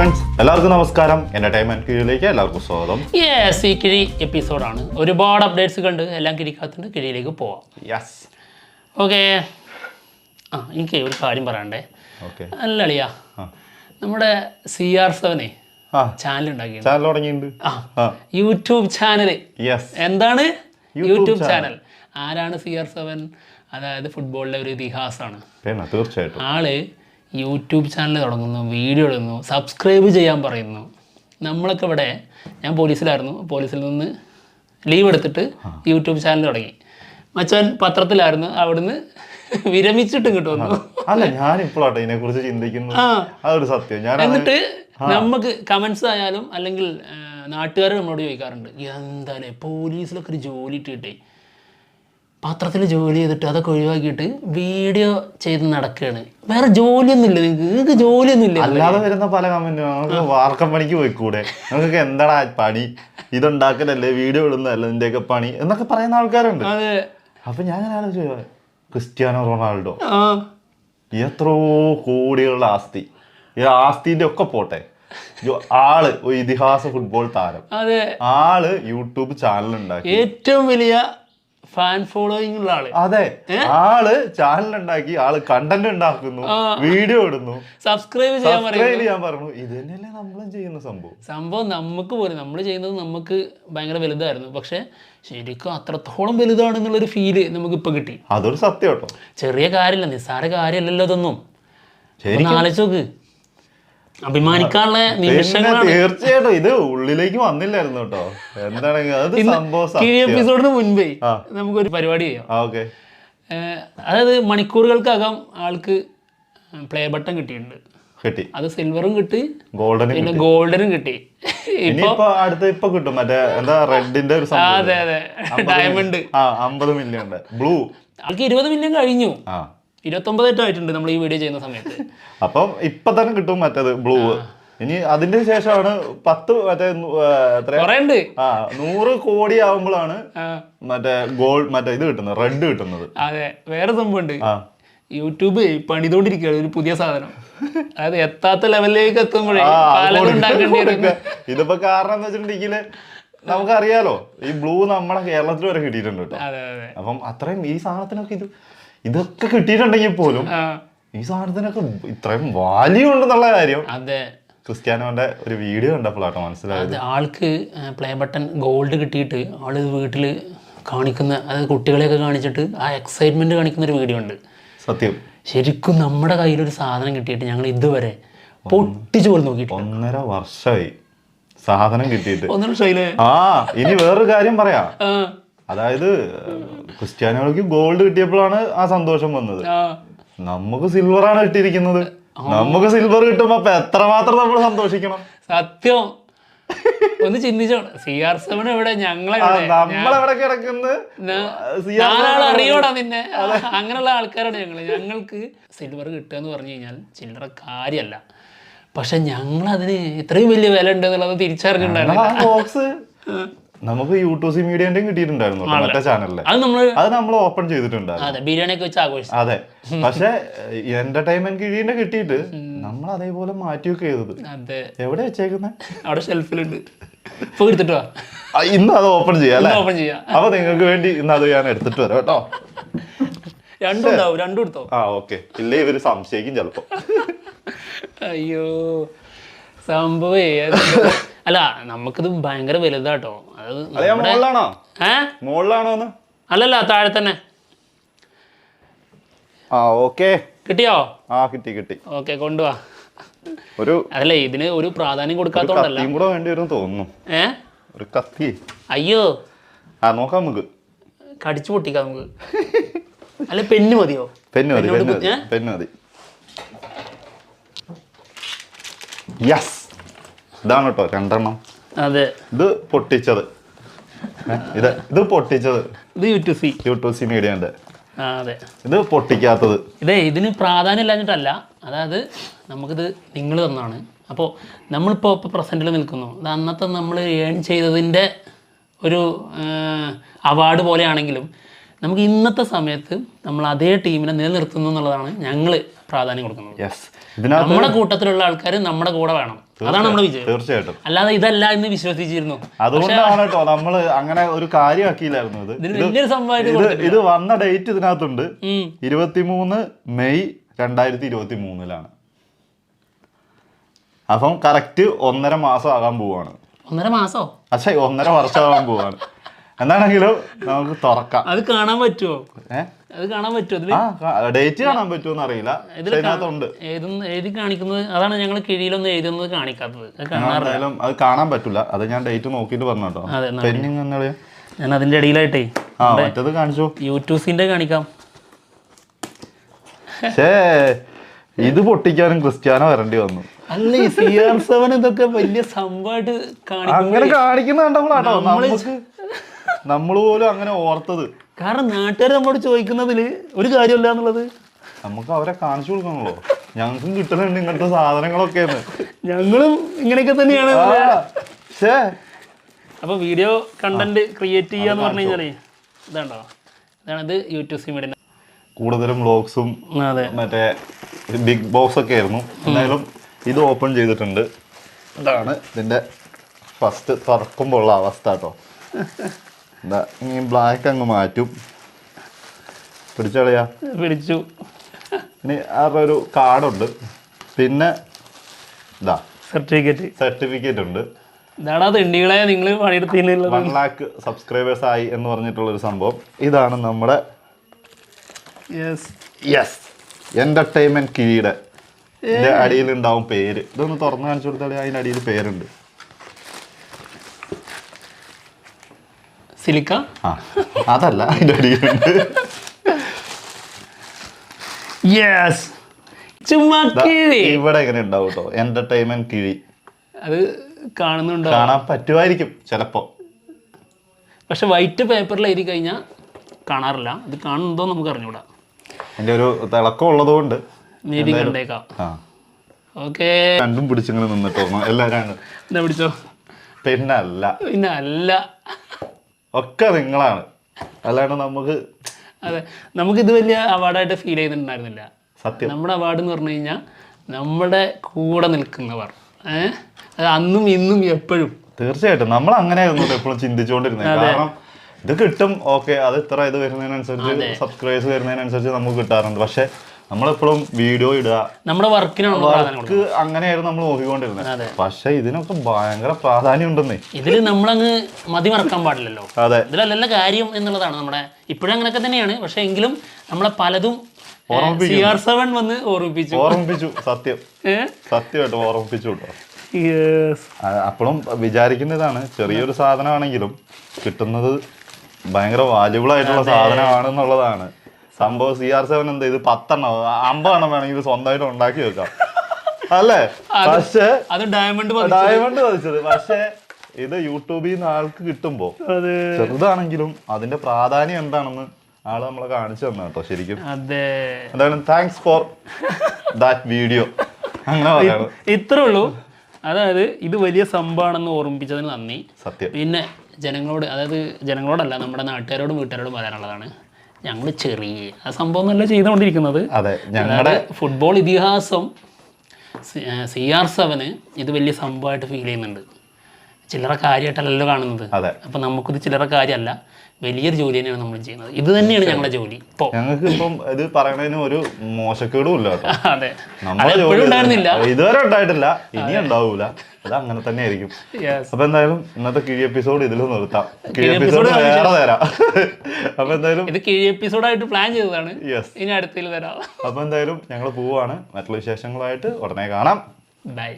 Friends, എല്ലാവർക്കും നമസ്കാരം. Entertainment കിഴിയിലേക്ക് എല്ലാവർക്കും സ്വാഗതം. യെസ്, ഈ കിഴി എപ്പിസോഡാണ്. ഒരുപാട് അപ്ഡേറ്റ്സ് കണ്ട് എല്ലാം കിഴിക്കാത്തുണ്ട്. കിഴിയിലേക്ക് പോവാം. Yes, okay. എനിക്ക് ഒരു കാര്യം പറയണ്ടേ. അല്ല അളിയാ, നമ്മുടെ CR7 ചാനൽ ഉണ്ടാക്കി. ചാനൽ തുടങ്ങിയിട്ടുണ്ട്. YouTube channel. എന്താണ് യൂട്യൂബ് ചാനൽ? ആരാണ് CR7? അതായത് ഫുട്ബോളിലെ ഒരു ഇതിഹാസമാണ്. തീർച്ചയായിട്ടും. ആള് യൂട്യൂബ് ചാനൽ തുടങ്ങുന്നു, വീഡിയോ ഇടുന്നു, സബ്സ്ക്രൈബ് ചെയ്യാൻ പറയുന്നു. നമ്മളൊക്കെ ഇവിടെ, ഞാൻ പോലീസിലായിരുന്നു, പോലീസിൽ നിന്ന് ലീവ് എടുത്തിട്ട് യൂട്യൂബ് ചാനൽ തുടങ്ങി. മച്ചാൻ പത്രത്തിലായിരുന്നു, അവിടുന്ന് വിരമിച്ചിട്ട് ഇങ്ങോട്ട് വന്നു. അല്ല, ഞാനിപ്പോഴാട്ടെ ഇതിനെ കുറിച്ച് ചിന്തിക്കുന്നു. അതൊരു സത്യം. എന്നിട്ട് നമുക്ക് കമൻസ് ആയാലും അല്ലെങ്കിൽ നാട്ടുകാർ നമ്മളോട് ചോദിക്കാറുണ്ട്, എന്തായാലും പോലീസിലൊക്കെ ഒരു ജോലി ഇട്ടിട്ടേ പത്രത്തിൽ ജോലി ചെയ്തിട്ട് അതൊക്കെ ഒഴിവാക്കിയിട്ട് വീഡിയോ ചെയ്ത് നടക്കുകയാണ്. വേറെ ജോലിയൊന്നുമില്ല നിങ്ങൾക്ക് ജോലിയൊന്നുമില്ല. അല്ലാതെ വരുന്ന പല കമന്റും നമുക്ക് വാർക്കം പണിക്ക് പോയിക്കൂടെ, നമുക്ക് എന്താടാ പണി, ഇതുണ്ടാക്കലല്ലേ, വീഡിയോ ഇടുന്നതല്ലേ നിന്റെയൊക്കെ പണി എന്നൊക്കെ പറയുന്ന ആൾക്കാരുണ്ട്. അപ്പൊ ഞാൻ ആലോചിച്ചു, ക്രിസ്ത്യാനോ റൊണാൾഡോ എത്രയോ കോടികളുടെ ആസ്തി, ഈ ആസ്തിന്റെ ഒക്കെ പോട്ടെ, ആള് ഒരു ഇതിഹാസ ഫുട്ബോൾ താരം, ആള് യൂട്യൂബ് ചാനൽ ഉണ്ടാക്കി, ഏറ്റവും വലിയ ഫാൻ ഫോളോയിങ് ഉള്ള ആള്. അതെ, ആള് ചാനൽ ഉണ്ടാക്കി, ആള് കണ്ടന്റ് ഉണ്ടാക്കുന്നു, വീഡിയോ ഇടുന്നു, സബ്സ്ക്രൈബ് ചെയ്യാൻ പറഞ്ഞു. ഇത് തന്നെയല്ലേ നമ്മളും ചെയ്യുന്ന സംഭവം. നമുക്ക് പോലും നമ്മൾ ചെയ്യുന്നത് നമുക്ക് ഭയങ്കര വലുതായിരുന്നു, പക്ഷെ ശരിക്കും അത്രത്തോളം വലുതാണെന്നുള്ളൊരു ഫീല് നമുക്ക് ഇപ്പൊ കിട്ടി. അതൊരു സത്യം കേട്ടോ. ചെറിയ കാര്യമല്ല, നിസ്സാര കാര്യമല്ലല്ലോ ഇതൊന്നും. ആലോചിച്ച് നോക്ക്, അഭിമാനിക്കാനുള്ള നിമിഷങ്ങളാണ്. തീർച്ചയായിട്ടും. ഇത് ഉള്ളിലേക്ക് വന്നില്ലായിരുന്നു കേട്ടോ. എപ്പിസോഡിന് മുൻപേ നമുക്കൊരു പരിപാടി ചെയ്യാം. അതായത് മണിക്കൂറുകൾക്കകം ആൾക്ക് പ്ലേ ബട്ടൺ കിട്ടിയിട്ടുണ്ട്. അത് സിൽവറും കിട്ടി, പിന്നെ ഗോൾഡനും കിട്ടി. ഇപ്പൊ കിട്ടും മറ്റേ എന്താ റെഡിന്റെ ഒരു. അതെ അതെ, ഡയമണ്ട് 50 മില്യൺ, ബ്ലൂ ആൾക്ക് 20 മില്യൺ കഴിഞ്ഞു. 29 ആയിട്ടുണ്ട് നമ്മൾ ഈ വീഡിയോ ചെയ്യുന്ന സമയത്ത്. അപ്പം ഇപ്പൊ തന്നെ കിട്ടും മറ്റേത് ബ്ലൂ. ഇനി അതിന്റെ ശേഷമാണ് 10 മറ്റേ 100 കോടി ആവുമ്പോഴാണ് മറ്റേ ഗോൾഡ് മറ്റേ ഇത് കിട്ടുന്നത്, റെഡ് കിട്ടുന്നത്. അതെ, വേറെ സംഭവമുണ്ട്. യൂട്യൂബ് പണിതോണ്ടിരിക്കുകയാണ് ഒരു പുതിയ സാധനം. അതായത് എത്താത്ത ലെവലിലേക്ക് എത്തുമ്പോഴേ ഇതിപ്പോ കാരണം എന്താ വെച്ചിട്ടുണ്ടെങ്കിൽ നമുക്കറിയാലോ, ഈ ബ്ലൂ നമ്മളെ കേരളത്തിൽ വരെ കിട്ടിയിട്ടുണ്ട് കേട്ടോ. അപ്പം അത്രയും ഈ സാധനത്തിനൊക്കെ ഇതൊക്കെ കിട്ടിയിട്ടുണ്ടെങ്കിൽ പോലും ഈ സാധനത്തിനൊക്കെ ഇത്രയും വാല്യൂ ഉണ്ടെന്നുള്ള കാര്യം ക്രിസ്ത്യാനോന്റെ ഒരു വീഡിയോ കണ്ടപ്പോഴാട്ടോ മനസ്സിലായത്. ആൾക്ക് പ്ലേ ബട്ടൺ ഗോൾഡ് കിട്ടിയിട്ട് ആള് വീട്ടില് കാണിക്കുന്ന, അതായത് കുട്ടികളെയൊക്കെ കാണിച്ചിട്ട് ആ എക്സൈറ്റ്മെന്റ് കാണിക്കുന്ന ഒരു വീഡിയോ ഉണ്ട്. സത്യം. ശരിക്കും നമ്മുടെ കയ്യിലൊരു സാധനം കിട്ടിയിട്ട് ഞങ്ങൾ ഇതുവരെ പൊട്ടിച്ചു പോലും നോക്കിയിട്ട് 1.5 വർഷമായി സാധനം കിട്ടിയിട്ട്. 1.5 വർഷമായില്ലേ? ഇനി വേറൊരു കാര്യം പറയാം. അതായത് ക്രിസ്ത്യാനോയ്ക്ക് ഗോൾഡ് കിട്ടിയപ്പോഴാണ് ആ സന്തോഷം വന്നത്. നമുക്ക് സിൽവറാണ് കിട്ടിയിരിക്കുന്നത്. നമുക്ക് സിൽവർ കിട്ടുമ്പോ എത്രമാത്രം നമ്മൾ സന്തോഷിക്കണം. സത്യം. ഒന്ന് ചിന്തിച്ചോ, CR7 എവിടെ, നമ്മളെവിടെ കിടക്കുന്നത്, അറിയോടാ നിന്നെ. അങ്ങനെയുള്ള ആൾക്കാരാണ് ഞങ്ങൾക്ക് സിൽവർ കിട്ടുക എന്ന് പറഞ്ഞു കഴിഞ്ഞാൽ ചില്ലറ കാര്യമല്ല. പക്ഷെ ഞങ്ങളതിന് ഇത്രയും വലിയ വില ഉണ്ട് എന്നുള്ളത് തിരിച്ചറിഞ്ഞിട്ടുണ്ടായിരുന്നു. നമുക്ക് യൂട്യൂബ് മീഡിയന്റെയും കിട്ടിയിട്ടുണ്ടായിരുന്നു മറ്റേ ചാനലില്. അത് നമ്മൾ ഓപ്പൺ ചെയ്തിട്ടുണ്ടായിരുന്നു, ബിരിയാണിയൊക്കെ വെച്ച് ആഘോഷിച്ചു. അതെ. പക്ഷെ എന്റർടൈൻമെന്റ് കിഴിന്റെ കിട്ടിയിട്ട് നമ്മൾ അതേപോലെ മാറ്റിയൊക്കെ ചെയ്തത്. എവിടെ വെച്ചേക്കുന്നത്? അവിടെ ഷെൽഫിലുണ്ട്. ഇപ്പൊ എടുത്തിട്ട് വാ, ഇന്ന് അത് ഓപ്പൺ ചെയ്യാം അല്ലേ? ഓപ്പൺ ചെയ്യാം. അപ്പൊ നിങ്ങൾക്ക് വേണ്ടി ഇന്ന് അത് ഞാൻ എടുത്തിട്ട് വരാം കേട്ടോ. രണ്ടും എടുത്തോ? ഓക്കെ. ഇല്ലേ ഇവര് സംശയിക്കും ചിലപ്പോ. അയ്യോ, സംഭവേ അല്ല, നമുക്കിത് ഭയങ്കര വലുതാട്ടോ. മുകളിലാണോ? അല്ലല്ല, താഴെ തന്നെ. കിട്ടിയോ? കിട്ടി. ഓക്കെ, കൊണ്ടുവാ. അതല്ലേ, ഇതിന് ഒരു പ്രാധാന്യം കൊടുക്കാത്തോണ്ടല്ല. തോന്നുന്നു. ഒരു കത്തി. അയ്യോ, നോക്കാം, നമുക്ക് കടിച്ചു പൊട്ടിക്കാം നമുക്ക്. അല്ല, പെന്ന് മതിയോ? പെന്ന് മതി. യെസ്, ഇതാണ് കേട്ടോ 2 എണ്ണം. അതെ, ഇത് പൊട്ടിച്ചത്. ഇത് യൂട്യൂബ് മീഡിയന്റെ. അതെ, ഇത് പൊട്ടിക്കാത്തത്. ഇതിന് പ്രാധാന്യം ഇല്ലാഞ്ഞിട്ടല്ല, അതായത് നമുക്കിത് നിങ്ങൾ തന്നാണ്. അപ്പോൾ നമ്മളിപ്പോൾ പ്രസന്റിൽ നിൽക്കുന്നു, അത് അന്നത്തെ നമ്മൾ ഏൺ ചെയ്തതിൻ്റെ ഒരു അവാർഡ് പോലെയാണെങ്കിലും നമുക്ക് ഇന്നത്തെ സമയത്ത് നമ്മൾ അതേ ടീമിനെ നിലനിർത്തുന്നു എന്നുള്ളതാണ് ഞങ്ങൾ പ്രാധാന്യം കൊടുക്കുന്നത്. യെസ്, ഇതിനകത്ത് നമ്മുടെ കൂട്ടത്തിലുള്ള ആൾക്കാർ നമ്മുടെ കൂടെ വേണം, അതാണ് നമ്മുടെ വിജയം. തീർച്ചയായിട്ടും. അല്ലാതെ ഇതല്ല എന്ന് വിശ്വസിച്ചിരുന്നു. അതുകൊണ്ടാണ് കേട്ടോ നമ്മള് അങ്ങനെ ഒരു കാര്യമാക്കിയില്ലായിരുന്നു. വലിയൊരു സംഭവമായിട്ട് ഇത് വന്ന ഡേറ്റ് ഇതിനകത്തുണ്ട്, 23 മെയ് 2023 അപ്പം കറക്റ്റ് 1.5 മാസം ആകാൻ പോവാണ്. 1.5 മാസോ? പക്ഷേ 1.5 വർഷം ആകാൻ പോവാണ്. എന്താണെങ്കിലും നമുക്ക് തുറക്കാം. അത് കാണാൻ പറ്റുമോ? അത് കാണാൻ പറ്റുമോ? ഡേറ്റ് കാണാൻ പറ്റുമോ അറിയില്ല. ഇതിനകത്തുണ്ട് എഴുതി കാണിക്കുന്നത്. അതാണ് ഞങ്ങൾ കിഴിയിലൊന്നും എഴുതുന്നത് കാണിക്കാത്തത്. എന്തായാലും അത് കാണാൻ പറ്റില്ല. അത് ഞാൻ ഡേറ്റ് നോക്കിയിട്ട് പറഞ്ഞു കേട്ടോ. പെൻഡിങ് എന്നാ ഞാൻ അതിന്റെ ഇടയിലായിട്ടേ മറ്റത് കാണിച്ചു. യൂട്യൂബിന്റെ കാണിക്കാം. ഇത് പൊട്ടിക്കാനും ക്രിസ്ത്യാനോ വരേണ്ടി വന്നു. അല്ല, CR7 ഇതൊക്കെ വലിയ സംഭവമായിട്ട് അങ്ങനെ കാണിക്കുന്ന കണ്ടപ്പോഴാട്ടോ നമ്മൾ പോലും അങ്ങനെ ഓർത്തത്. കാരണം നാട്ടുകാർ നമ്മളോട് ചോദിക്കുന്നതില് ഒരു കാര്യമില്ല എന്നുള്ളത് നമുക്ക് അവരെ കാണിച്ചു കൊടുക്കണല്ലോ. ഞങ്ങൾക്കും കിട്ടുന്നുണ്ട് ഇങ്ങനത്തെ സാധനങ്ങളൊക്കെ. ഞങ്ങളും ഇങ്ങനെയൊക്കെ തന്നെയാണ്. അപ്പൊ വീഡിയോ കണ്ടന്റ് ക്രിയേറ്റ് ചെയ്യാന്ന് പറഞ്ഞു കഴിഞ്ഞാലേ ഇതാണോ, ഇതാണിത് യൂട്യൂബ് സിമിഡിന്റെ കൂടുതലും വ്ലോഗ്സും മറ്റേ ബിഗ് ബോക്സ് ഒക്കെ ആയിരുന്നു. എന്തായാലും ഇത് ഓപ്പൺ ചെയ്തിട്ടുണ്ട്. ഇതാണ് ഇതിന്റെ ഫസ്റ്റ് തുറക്കുമ്പോൾ ഉള്ള അവസ്ഥ കേട്ടോ. എന്താ ഇനി ബ്ലാക്ക് അങ്ങ് മാറ്റും. പിടിച്ചളയാ പിടിച്ചു. ഇനി അവരുടെ ഒരു കാർഡുണ്ട്. പിന്നെ ഇതാ സർട്ടിഫിക്കറ്റ് ഉണ്ട്. ഇതാണ് തെണ്ടികളെ നിങ്ങൾ പണിയെടുത്തില്ല. 1 lakh സബ്സ്ക്രൈബേഴ്സ് ആയി എന്ന് പറഞ്ഞിട്ടുള്ളൊരു സംഭവം. ഇതാണ് നമ്മുടെ എന്റർടൈൻമെന്റ് കിഴിയുടെ അടിയിലുണ്ടാവും പേര്. ഇതൊന്ന് തുറന്നു കാണിച്ചു കൊടുത്താൽ അതിന്റെ അടിയിൽ പേരുണ്ട്. സിലിക്ക അതല്ല, അതിന്റെ അടിയിലുണ്ട്. ഇവിടെ എങ്ങനെ ഉണ്ടാവും കേട്ടോ എന്റർടൈൻമെന്റ് കിഴി. അത് കാണുന്നുണ്ടോ? കാണാൻ പറ്റുമായിരിക്കും ചിലപ്പോ. പക്ഷെ വൈറ്റ് പേപ്പറിൽ എഴുതി കഴിഞ്ഞാൽ കാണാറില്ല. ഇത് കാണുന്നുണ്ടോ നമുക്ക് അറിഞ്ഞൂടാ. അതിന്റെ ഒരു തിളക്കം ഉള്ളതുകൊണ്ട് നീതി കണ്ടേക്കാം. ഓക്കെ, രണ്ടും പിടിച്ചിങ്ങനെ നിന്നിട്ടോ എല്ലാവരും. എന്താ പിടിച്ചോ? പിന്നല്ല ഒക്കെ നിങ്ങളാണ്. അല്ലാണ്ട് നമുക്ക് നമുക്കിത് വലിയ അവാർഡായിട്ട് ഫീൽ ചെയ്തിട്ടുണ്ടായിരുന്നില്ല. സത്യം. നമ്മുടെ അവാർഡ് എന്ന് പറഞ്ഞു കഴിഞ്ഞാൽ നമ്മുടെ കൂടെ നിൽക്കുന്നവർ, അത് അന്നും ഇന്നും എപ്പോഴും. തീർച്ചയായിട്ടും നമ്മൾ അങ്ങനെയായിരുന്നു എപ്പോഴും ചിന്തിച്ചുകൊണ്ടിരുന്നത്. കാരണം ഇത് കിട്ടും, ഓക്കെ, അത് ഇത്ര ഇത് വരുന്നതിനനുസരിച്ച് സബ്സ്ക്രൈബേഴ്സ് വരുന്നതിനനുസരിച്ച് നമുക്ക് കിട്ടാറുണ്ട്. പക്ഷെ നമ്മളെപ്പോഴും വീഡിയോ ഇടുക, നമ്മുടെ വർക്ക് അങ്ങനെയായിരുന്നു നമ്മൾ നോക്കിക്കൊണ്ടിരുന്നത്. പക്ഷെ ഇതിനൊക്കെ ഭയങ്കര പ്രാധാന്യം ഉണ്ടെന്നേ. ഇതിൽ നമ്മളങ്ങ് മതിമറക്കാൻ പാടില്ലല്ലോ. അതെ, ഇതിലല്ല കാര്യം എന്നുള്ളതാണ്. നമ്മുടെ ഇപ്പോഴും അങ്ങനെയൊക്കെ തന്നെയാണ്. പക്ഷെ എങ്കിലും നമ്മളെ പലതും CR7 വന്ന് ഓർമ്മിപ്പിച്ചു. സത്യമായിട്ട് ഓർമ്മിപ്പിച്ചു കേട്ടോ. അപ്പോഴും വിചാരിക്കുന്നതാണ് ചെറിയൊരു സാധനമാണെങ്കിലും കിട്ടുന്നത് ഭയങ്കര വാല്യുബിൾ ആയിട്ടുള്ള സാധനമാണെന്നുള്ളതാണ് സംഭവം. CR7 എന്താ ഇത് 10 എണ്ണം 50 എണ്ണം വേണമെങ്കിൽ സ്വന്തമായിട്ട് ഉണ്ടാക്കി വെക്കാം അല്ലേ? പക്ഷേ ഡയമണ്ട് പതിച്ചത്. പക്ഷേ ഇത് യൂട്യൂബിൽ നിന്ന് ആൾക്ക് കിട്ടുമ്പോ ചെറുതാണെങ്കിലും അതിന്റെ പ്രാധാന്യം എന്താണെന്ന് ആള് നമ്മളെ കാണിച്ചു തന്നെ കേട്ടോ. ശരിക്കും എന്തായാലും താങ്ക്സ് ഫോർ ദാറ്റ് വീഡിയോ. അങ്ങനെ പറയാണ്. ഇത്രേ ഉള്ളൂ. അതായത് ഇത് വലിയ സംഭവമാണെന്ന് ഓർമ്മിപ്പിച്ചതിന് നന്ദി. സത്യം. പിന്നെ ജനങ്ങളോട്, അതായത് ജനങ്ങളോടല്ല, നമ്മുടെ നാട്ടുകാരോടും വീട്ടുകാരോടും പറയാനുള്ളതാണ്, ഞങ്ങൾ ചെറിയ ആ സംഭവം നല്ല ചെയ്തുകൊണ്ടിരിക്കുന്നത്. ഞങ്ങളുടെ ഫുട്ബോൾ ഇതിഹാസം CR7 ഇത് വലിയ സംഭവമായിട്ട് ഫീൽ ചെയ്യുന്നുണ്ട്. ചില്ലറ കാര്യമായിട്ടല്ലല്ലോ കാണുന്നത്. അപ്പം നമുക്കിത് ചില്ലറ കാര്യമല്ല, വലിയൊരു ജോലി തന്നെയാണ് നമ്മൾ ചെയ്യുന്നത്. ഇത് തന്നെയാണ് ഞങ്ങളുടെ ജോലി. ഇപ്പോൾ ഞങ്ങൾക്ക് ഇപ്പം ഇത് പറയുന്നതിന് ഒരു മോശക്കേടും ഇല്ല കേട്ടോ. അതെ, എപ്പോഴും ഉണ്ടായിരുന്നില്ല, ഇതുവരെ ഉണ്ടായിട്ടില്ല, ഇനി ഉണ്ടാവൂല. അത് അങ്ങനെ തന്നെ ആയിരിക്കും. അപ്പൊ എന്തായാലും ഇന്നത്തെ കിഴി എപ്പിസോഡ് ഇതിൽ നിർത്താം. കിഴി എപ്പിസോഡ് വേറെ തരാം. അപ്പൊ എന്തായാലും ഇത് കിഴി എപ്പിസോഡായിട്ട് പ്ലാൻ ചെയ്തതാണ്. ഇനി അടുത്തതിൽ തരാം. അപ്പൊ എന്തായാലും ഞങ്ങൾ പോവാണ്. മറ്റുള്ള വിശേഷങ്ങളായിട്ട് ഉടനെ കാണാം. ബൈ.